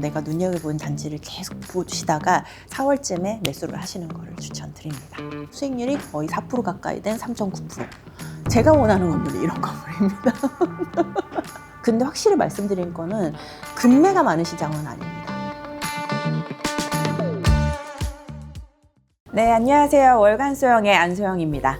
내가 눈여겨본 단지를 계속 보시다가 4월쯤에 매수를 하시는 것을 추천드립니다. 수익률이 거의 4% 가까이 된 3.9%. 제가 원하는 건물이 이런 건물입니다. 근데 확실히 말씀드린 거는 금매가 많은 시장은 아닙니다. 네, 안녕하세요. 월간 소형의 안소영입니다.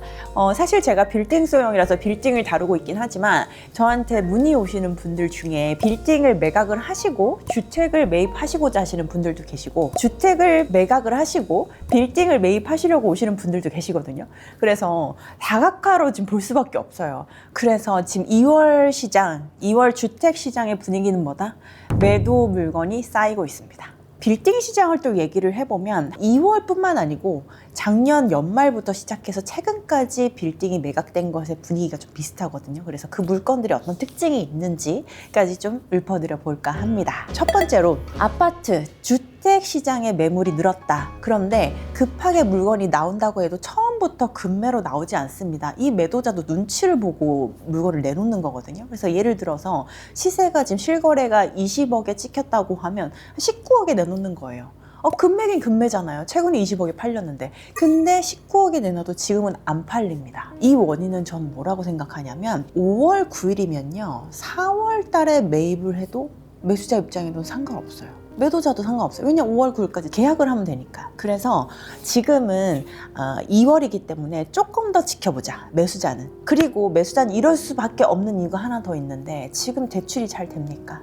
사실 제가 빌딩 소형이라서 빌딩을 다루고 있긴 하지만 저한테 문의 오시는 분들 중에 빌딩을 매각을 하시고 주택을 매입하시고자 하시는 분들도 계시고 주택을 매각을 하시고 빌딩을 매입하시려고 오시는 분들도 계시거든요. 그래서 다각화로 지금 볼 수밖에 없어요. 그래서 지금 2월 시장, 2월 주택 시장의 분위기는 뭐다? 매도 물건이 쌓이고 있습니다. 빌딩 시장을 또 얘기를 해보면 2월뿐만 아니고 작년 연말부터 시작해서 최근까지 빌딩이 매각된 것의 분위기가 좀 비슷하거든요. 그래서 그 물건들이 어떤 특징이 있는지까지 좀 읊어드려 볼까 합니다. 첫 번째로 아파트, 주택 시장의 매물이 늘었다. 그런데 급하게 물건이 나온다고 해도 처음부터 급매로 나오지 않습니다. 이 매도자도 눈치를 보고 물건을 내놓는 거거든요. 그래서 예를 들어서 시세가 지금 실거래가 20억에 찍혔다고 하면 19억에 내놓는 거예요. 급매긴 급매잖아요. 최근에 20억에 팔렸는데. 근데 19억에 내놔도 지금은 안 팔립니다. 이 원인은 전 뭐라고 생각하냐면 5월 9일이면요. 4월 달에 매입을 해도 매수자 입장에는 상관없어요. 매도자도 상관없어요. 왜냐면 5월 9일까지 계약을 하면 되니까. 그래서 지금은 2월이기 때문에 조금 더 지켜보자. 매수자는. 그리고 매수자는 이럴 수밖에 없는 이유가 하나 더 있는데 지금 대출이 잘 됩니까?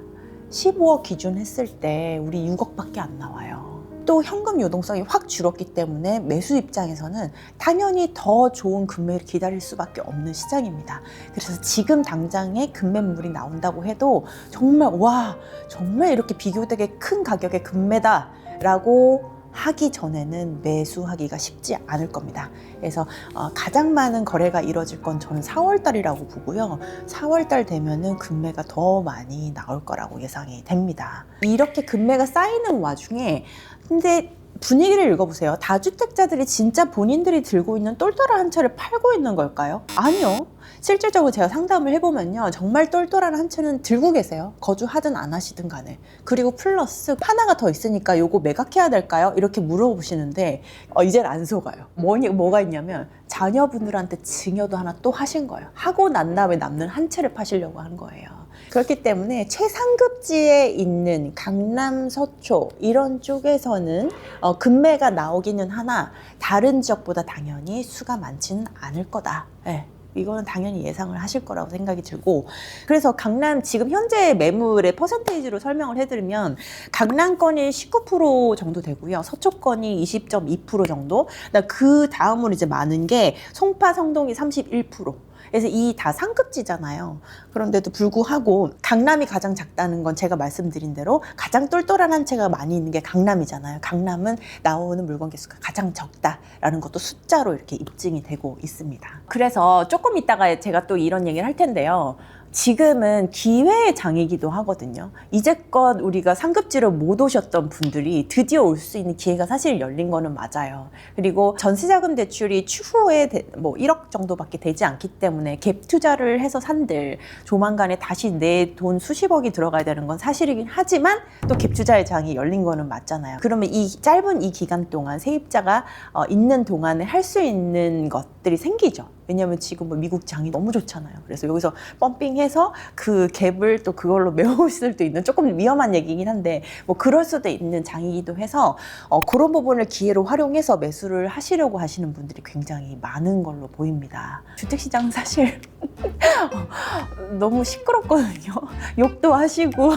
15억 기준 했을 때 우리 6억밖에 안 나와요. 또 현금 유동성이 확 줄었기 때문에 매수 입장에서는 당연히 더 좋은 금매를 기다릴 수밖에 없는 시장입니다. 그래서 지금 당장에 금매물이 나온다고 해도 정말 정말 이렇게 비교되게 큰 가격의 금매다 라고 하기 전에는 매수하기가 쉽지 않을 겁니다. 그래서 가장 많은 거래가 이루어질 건 저는 4월달이라고 보고요. 4월달 되면은 금매가 더 많이 나올 거라고 예상이 됩니다. 이렇게 금매가 쌓이는 와중에 근데 분위기를 읽어보세요. 다주택자들이 진짜 본인들이 들고 있는 똘똘한 한 채를 팔고 있는 걸까요? 아니요. 실질적으로 제가 상담을 해보면요. 정말 똘똘한 한 채는 들고 계세요. 거주하든 안 하시든 간에. 그리고 플러스 하나가 더 있으니까 요거 매각해야 될까요? 이렇게 물어보시는데 이젠 안 속아요. 뭐가 있냐면 자녀분들한테 증여도 하나 또 하신 거예요. 하고 난 다음에 남는 한 채를 파시려고 한 거예요. 그렇기 때문에 최상급지에 있는 강남, 서초 이런 쪽에서는 금매가 나오기는 하나 다른 지역보다 당연히 수가 많지는 않을 거다. 네. 이거는 당연히 예상을 하실 거라고 생각이 들고 그래서 강남 지금 현재 매물의 퍼센테이지로 설명을 해드리면 강남권이 19% 정도 되고요. 서초권이 20.2% 정도 그 다음으로 이제 많은 게 송파, 성동이 31%. 그래서 이 다 상급지잖아요. 그런데도 불구하고 강남이 가장 작다는 건 제가 말씀드린 대로 가장 똘똘한 한 채가 많이 있는 게 강남이잖아요. 강남은 나오는 물건 개수가 가장 적다라는 것도 숫자로 이렇게 입증이 되고 있습니다. 그래서 조금 이따가 제가 또 이런 얘기를 할 텐데요. 지금은 기회의 장이기도 하거든요. 이제껏 우리가 상급지로 못 오셨던 분들이 드디어 올 수 있는 기회가 사실 열린 거는 맞아요. 그리고 전세자금 대출이 추후에 1억 정도밖에 되지 않기 때문에 갭 투자를 해서 산들 조만간에 다시 내 돈 수십억이 들어가야 되는 건 사실이긴 하지만 또 갭 투자의 장이 열린 거는 맞잖아요. 그러면 이 짧은 이 기간 동안 세입자가 있는 동안에 할 수 있는 것들이 생기죠. 왜냐면 지금 미국 장이 너무 좋잖아요. 그래서 여기서 펌핑해서 그 갭을 또 그걸로 메울 수도 있는 조금 위험한 얘기긴 한데 그럴 수도 있는 장이기도 해서 그런 부분을 기회로 활용해서 매수를 하시려고 하시는 분들이 굉장히 많은 걸로 보입니다. 주택시장은 사실 너무 시끄럽거든요. 욕도 하시고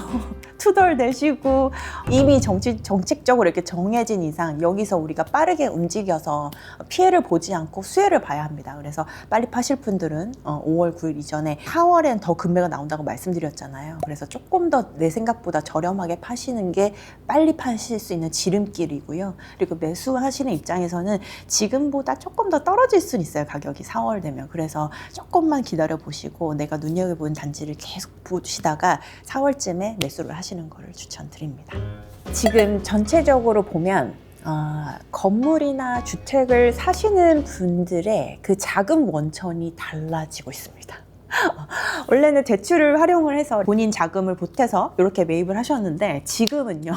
투덜대시고 이미 정책적으로 이렇게 정해진 이상 여기서 우리가 빠르게 움직여서 피해를 보지 않고 수혜를 봐야 합니다. 그래서 빨리 파실 분들은 5월 9일 이전에 4월엔 더 금매가 나온다고 말씀드렸잖아요. 그래서 조금 더 내 생각보다 저렴하게 파시는 게 빨리 파실 수 있는 지름길이고요. 그리고 매수하시는 입장에서는 지금보다 조금 더 떨어질 수는 있어요. 가격이 4월 되면. 그래서 조금만 기다려 보시고 내가 눈여겨본 단지를 계속 보시다가 4월쯤에 매수를 하시는 것을 추천드립니다. 지금 전체적으로 보면 건물이나 주택을 사시는 분들의 그 자금 원천이 달라지고 있습니다. 원래는 대출을 활용을 해서 본인 자금을 보태서 이렇게 매입을 하셨는데 지금은요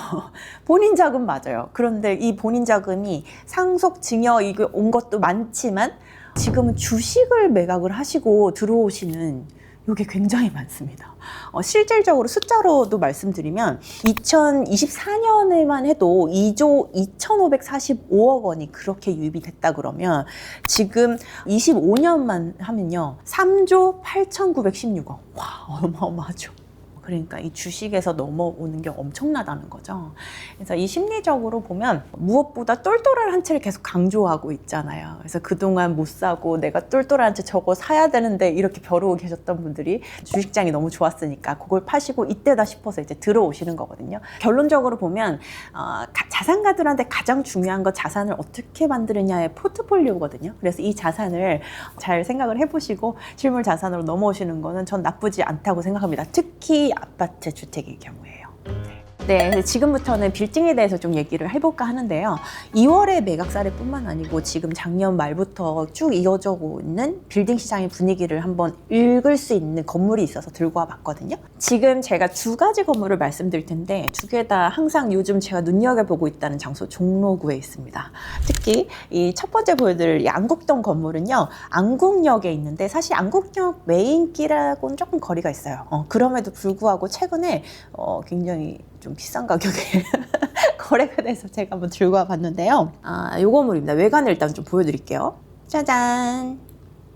본인 자금 맞아요. 그런데 이 본인 자금이 상속 증여 이거 온 것도 많지만 지금은 주식을 매각을 하시고 들어오시는 이게 굉장히 많습니다. 실질적으로 숫자로도 말씀드리면 2024년에만 해도 2조 2,545억 원이 그렇게 유입이 됐다 그러면 지금 25년만 하면요 3조 8,916억. 와, 어마어마하죠. 그러니까 이 주식에서 넘어오는 게 엄청나다는 거죠. 그래서 이 심리적으로 보면 무엇보다 똘똘한 한 채를 계속 강조하고 있잖아요. 그래서 그동안 못 사고 내가 똘똘한 채 저거 사야 되는데 이렇게 벼르고 계셨던 분들이 주식장이 너무 좋았으니까 그걸 파시고 이때다 싶어서 이제 들어오시는 거거든요. 결론적으로 보면 자산가들한테 가장 중요한 건 자산을 어떻게 만드느냐의 포트폴리오거든요. 그래서 이 자산을 잘 생각을 해보시고 실물 자산으로 넘어오시는 거는 전 나쁘지 않다고 생각합니다. 특히 아파트 주택의 경우에요. 네, 지금부터는 빌딩에 대해서 좀 얘기를 해볼까 하는데요. 2월의 매각 사례뿐만 아니고 지금 작년 말부터 쭉 이어져 있는 빌딩 시장의 분위기를 한번 읽을 수 있는 건물이 있어서 들고 와봤거든요. 지금 제가 두 가지 건물을 말씀드릴 텐데 두 개 다 항상 요즘 제가 눈여겨보고 있다는 장소 종로구에 있습니다. 특히 이 첫 번째 보여드릴 이 안국동 건물은요. 안국역에 있는데 사실 안국역 메인길하고는 조금 거리가 있어요. 그럼에도 불구하고 최근에 굉장히 좀 비싼 가격에 거래가 돼서 제가 한번 들고 와봤는데요. 요 건물입니다. 외관을 일단 좀 보여드릴게요. 짜잔.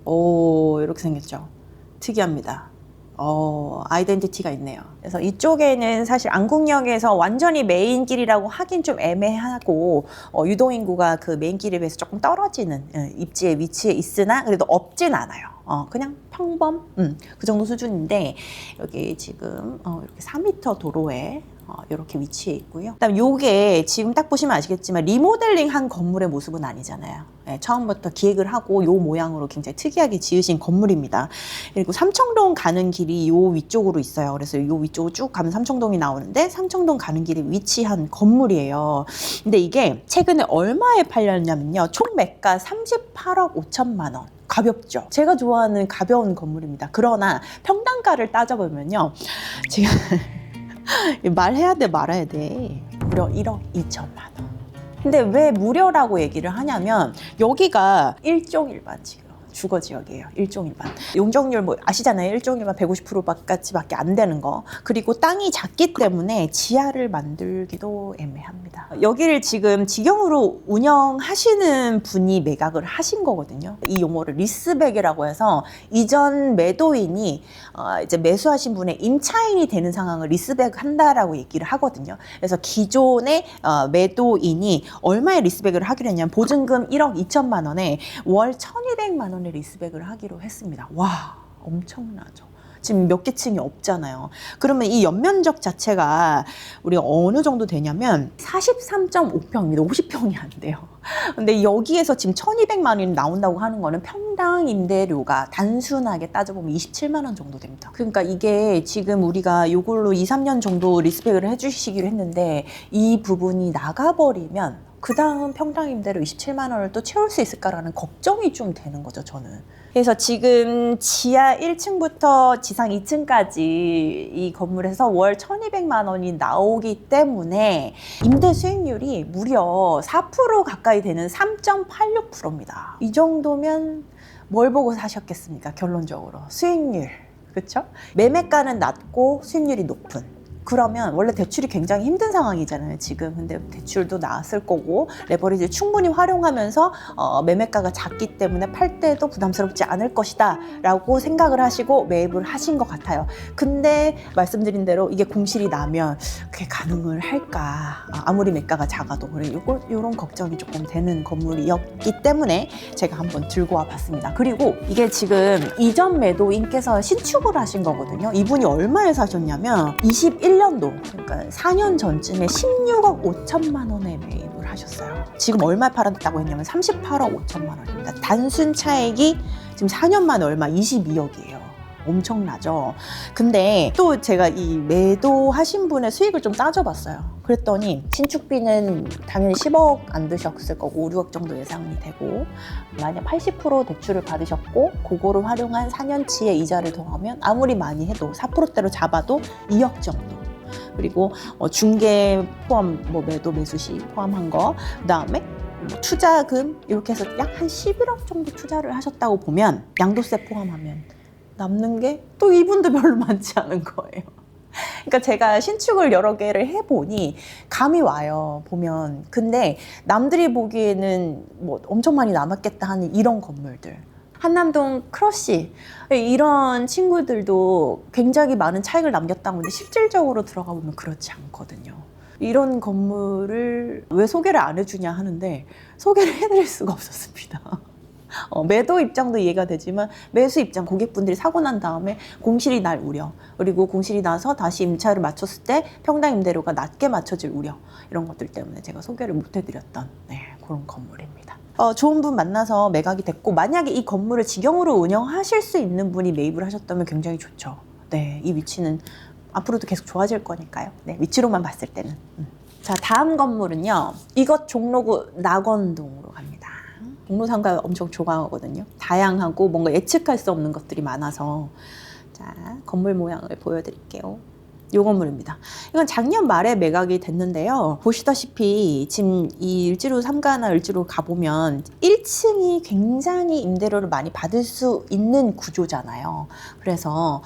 오, 이렇게 생겼죠. 특이합니다. 아이덴티티가 있네요. 그래서 이쪽에는 사실 안국역에서 완전히 메인길이라고 하긴 좀 애매하고 유동인구가 그 메인길에 비해서 조금 떨어지는 입지에 위치해 있으나 그래도 없진 않아요. 그냥 평범 그 정도 수준인데 여기 지금 이렇게 4m 도로에 이렇게 위치해 있고요. 그다음 요게 지금 딱 보시면 아시겠지만 리모델링 한 건물의 모습은 아니잖아요. 네, 처음부터 기획을 하고 요 모양으로 굉장히 특이하게 지으신 건물입니다. 그리고 삼청동 가는 길이 요 위쪽으로 있어요. 그래서 요 위쪽으로 쭉 가면 삼청동이 나오는데 삼청동 가는 길에 위치한 건물이에요. 근데 이게 최근에 얼마에 팔렸냐면요. 총 매가 38억 5천만 원. 가볍죠. 제가 좋아하는 가벼운 건물입니다. 그러나 평당가를 따져보면요. 지금 말해야 돼 말아야 돼. 무려 1억 2천만 원. 근데 왜 무료라고 얘기를 하냐면 여기가 일종일반 지금 주거지역이에요. 일종일반. 용적률 뭐 아시잖아요. 일종일반 150%밖에 안 되는 거. 그리고 땅이 작기 때문에 지하를 만들기도 애매합니다. 여기를 지금 직영으로 운영하시는 분이 매각을 하신 거거든요. 이 용어를 리스백이라고 해서 이전 매도인이 이제 매수하신 분의 임차인이 되는 상황을 리스백 한다라고 얘기를 하거든요. 그래서 기존의 매도인이 얼마에 리스백을 하기로 했냐면 보증금 1억 2천만 원에 월 1,200만 원에 리스백을 하기로 했습니다. 와, 엄청나죠. 지금 몇 개 층이 없잖아요. 그러면 이 연면적 자체가 우리가 어느 정도 되냐면 43.5평입니다. 50평이 안 돼요. 근데 여기에서 지금 1,200만 원이 나온다고 하는 거는 평당 임대료가 단순하게 따져보면 27만 원 정도 됩니다. 그러니까 이게 지금 우리가 이걸로 2, 3년 정도 리스펙을 해주시기로 했는데 이 부분이 나가버리면 그 다음 평당 임대료 27만 원을 또 채울 수 있을까라는 걱정이 좀 되는 거죠, 저는. 그래서 지금 지하 1층부터 지상 2층까지 이 건물에서 월 1,200만 원이 나오기 때문에 임대 수익률이 무려 4% 가까이 되는 3.86%입니다. 이 정도면 뭘 보고 사셨겠습니까? 결론적으로. 수익률. 그렇죠? 매매가는 낮고 수익률이 높은. 그러면 원래 대출이 굉장히 힘든 상황이잖아요, 지금. 근데 대출도 나왔을 거고 레버리지를 충분히 활용하면서 매매가가 작기 때문에 팔 때도 부담스럽지 않을 것이다 라고 생각을 하시고 매입을 하신 것 같아요. 근데 말씀드린 대로 이게 공실이 나면 그게 가능을 할까, 아무리 매가가 작아도. 이런 걱정이 조금 되는 건물이었기 때문에 제가 한번 들고 와 봤습니다. 그리고 이게 지금 이전 매도인께서 신축을 하신 거거든요. 이분이 얼마에 사셨냐면 21년도, 그러니까 4년 전쯤에 16억 5천만 원에 매입을 하셨어요. 지금 얼마에 팔았다고 했냐면 38억 5천만 원입니다. 단순 차액이 지금 4년 만에 얼마? 22억이에요. 엄청나죠. 근데 또 제가 이 매도하신 분의 수익을 좀 따져봤어요. 그랬더니 신축비는 당연히 10억 안 드셨을 거고 5, 6억 정도 예상이 되고, 만약 80% 대출을 받으셨고 그거를 활용한 4년치의 이자를 더하면 아무리 많이 해도 4%대로 잡아도 2억 정도. 그리고 중개 포함, 매도 매수시 포함한 거, 그다음에 투자금 이렇게 해서 약 한 11억 정도 투자를 하셨다고 보면, 양도세 포함하면 남는 게 또 이분도 별로 많지 않은 거예요. 그러니까 제가 신축을 여러 개를 해보니 감이 와요, 보면. 근데 남들이 보기에는 엄청 많이 남았겠다 하는 이런 건물들, 한남동 크러쉬, 이런 친구들도 굉장히 많은 차익을 남겼다고 하는데 실질적으로 들어가 보면 그렇지 않거든요. 이런 건물을 왜 소개를 안 해주냐 하는데 소개를 해드릴 수가 없었습니다. 매도 입장도 이해가 되지만 매수 입장, 고객분들이 사고 난 다음에 공실이 날 우려, 그리고 공실이 나서 다시 임차를 맞췄을 때 평당 임대료가 낮게 맞춰질 우려, 이런 것들 때문에 제가 소개를 못 해드렸던 그런 건물입니다. 좋은 분 만나서 매각이 됐고, 만약에 이 건물을 직영으로 운영하실 수 있는 분이 매입을 하셨다면 굉장히 좋죠. 이 위치는 앞으로도 계속 좋아질 거니까요. 위치로만 봤을 때는. 자, 다음 건물은요, 이것 종로구 낙원동으로 갑니다. 종로 상가 엄청 좋아하거든요. 다양하고 뭔가 예측할 수 없는 것들이 많아서. 자, 건물 모양을 보여드릴게요. 이 건물입니다. 이건 작년 말에 매각이 됐는데요. 보시다시피 지금 이 을지로 3가나 을지로 가보면 1층이 굉장히 임대료를 많이 받을 수 있는 구조잖아요. 그래서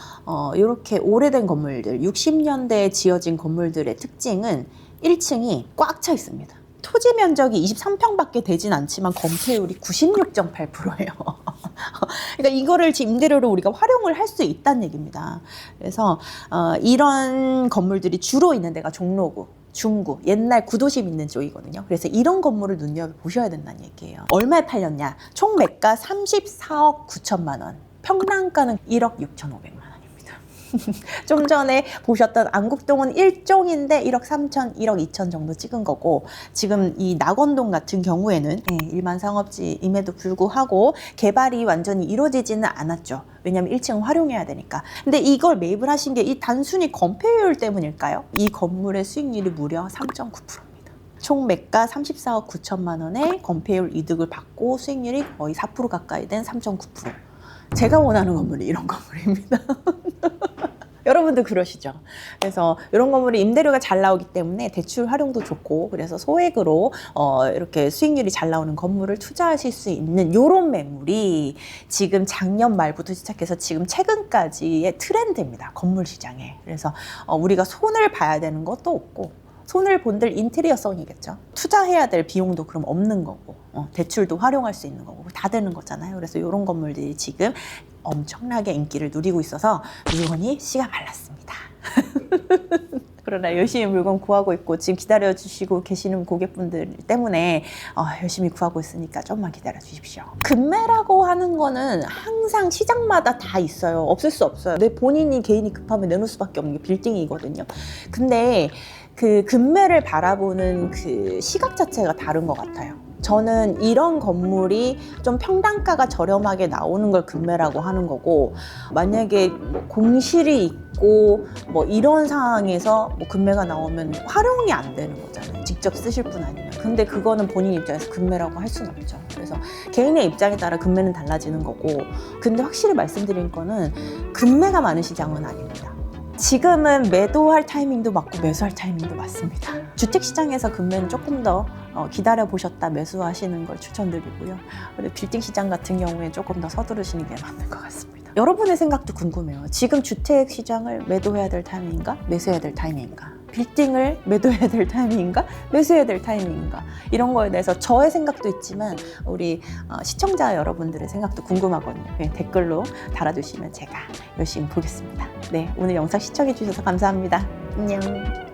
이렇게 오래된 건물들, 60년대에 지어진 건물들의 특징은 1층이 꽉 차 있습니다. 토지 면적이 23평밖에 되진 않지만 건폐율이 96.8%예요. 그러니까 이거를 지금 임대료로 우리가 활용을 할 수 있다는 얘기입니다. 그래서 이런 건물들이 주로 있는 데가 종로구, 중구, 옛날 구도심 있는 쪽이거든요. 그래서 이런 건물을 눈여겨보셔야 된다는 얘기예요. 얼마에 팔렸냐? 총 매가 34억 9천만 원, 평당가는 1억 6,500만 원. 좀 전에 보셨던 안국동은 1종인데 1억 3천, 1억 2천 정도 찍은 거고, 지금 이 낙원동 같은 경우에는 일반 상업지임에도 불구하고 개발이 완전히 이루어지지는 않았죠. 왜냐하면 1층을 활용해야 되니까. 근데 이걸 매입을 하신 게 이 단순히 건폐율 때문일까요? 이 건물의 수익률이 무려 3.9%입니다. 총 매가 34억 9천만 원에 건폐율 이득을 받고 수익률이 거의 4% 가까이 된 3.9%. 제가 원하는 건물이 이런 건물입니다. 여러분도 그러시죠? 그래서 이런 건물이 임대료가 잘 나오기 때문에 대출 활용도 좋고, 그래서 소액으로 이렇게 수익률이 잘 나오는 건물을 투자하실 수 있는 이런 매물이 지금 작년 말부터 시작해서 지금 최근까지의 트렌드입니다, 건물 시장에. 그래서 우리가 손을 봐야 되는 것도 없고, 손을 본들 인테리어성이겠죠. 투자해야 될 비용도 그럼 없는 거고, 대출도 활용할 수 있는 거고, 다 되는 거잖아요. 그래서 이런 건물들이 지금 엄청나게 인기를 누리고 있어서 물건이 씨가 말랐습니다. 그러나 열심히 물건 구하고 있고 지금 기다려주시고 계시는 고객분들 때문에 열심히 구하고 있으니까 조금만 기다려 주십시오. 급매라고 하는 거는 항상 시장마다 다 있어요. 없을 수 없어요. 내 본인이 개인이 급하면 내놓을 수밖에 없는 게 빌딩이거든요. 근데 그 급매를 바라보는 그 시각 자체가 다른 것 같아요. 저는 이런 건물이 좀 평당가가 저렴하게 나오는 걸 급매라고 하는 거고, 만약에 공실이 있고 이런 상황에서 급매가 나오면 활용이 안 되는 거잖아요. 직접 쓰실 분 아니면. 근데 그거는 본인 입장에서 급매라고 할 수는 없죠. 그래서 개인의 입장에 따라 급매는 달라지는 거고, 근데 확실히 말씀드린 거는 급매가 많은 시장은 아닙니다. 지금은 매도할 타이밍도 맞고 매수할 타이밍도 맞습니다. 주택시장에서 급매는 조금 더 기다려 보셨다 매수하시는 걸 추천드리고요. 그리고 빌딩 시장 같은 경우에 조금 더 서두르시는 게 맞는 것 같습니다. 여러분의 생각도 궁금해요. 지금 주택시장을 매도해야 될 타이밍인가? 매수해야 될 타이밍인가? 빌딩을 매도해야 될 타이밍인가? 매수해야 될 타이밍인가? 이런 거에 대해서 저의 생각도 있지만 우리 시청자 여러분들의 생각도 궁금하거든요. 댓글로 달아주시면 제가 열심히 보겠습니다. 오늘 영상 시청해 주셔서 감사합니다. 안녕.